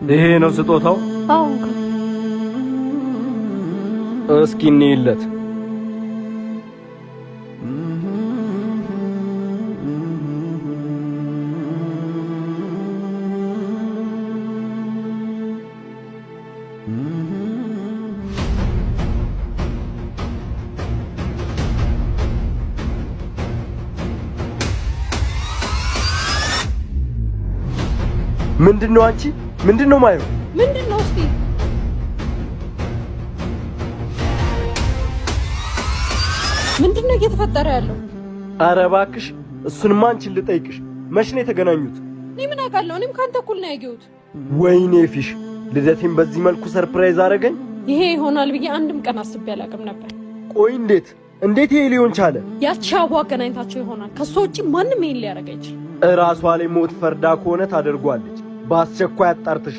ይሄ ነው ስጦታው? አዎ። እስኪ እንይለት። ምንድነው አንቺ? ምንድነው ማየው? ምንድነው? እስቲ ምንድነው እየተፈጠረ ያለው? ኧረ እባክሽ እሱንማ አንቺን ልጠይቅሽ። መች ነው የተገናኙት? እኔ ምን አውቃለሁ? እኔም ካንተ እኩል ነው ያየሁት። ወይኔ ፊሽ፣ ልደቴን በዚህ መልኩ ሰርፕራይዝ አረገኝ። ይሄ ይሆናል ብዬ አንድም ቀን አስቤ አላውቅም ነበር። ቆይ እንዴት ይሄ ሊሆን ቻለ? ያቺ አቧ አገናኝታቸው ይሆናል። ከሷ ውጪ ማንም ይሄን ሊያደርግ አይችልም። እራሷ ላይ ሞት ፈርዳ ከሆነ ታደርጓለች። በአስቸኳይ አጣርተሽ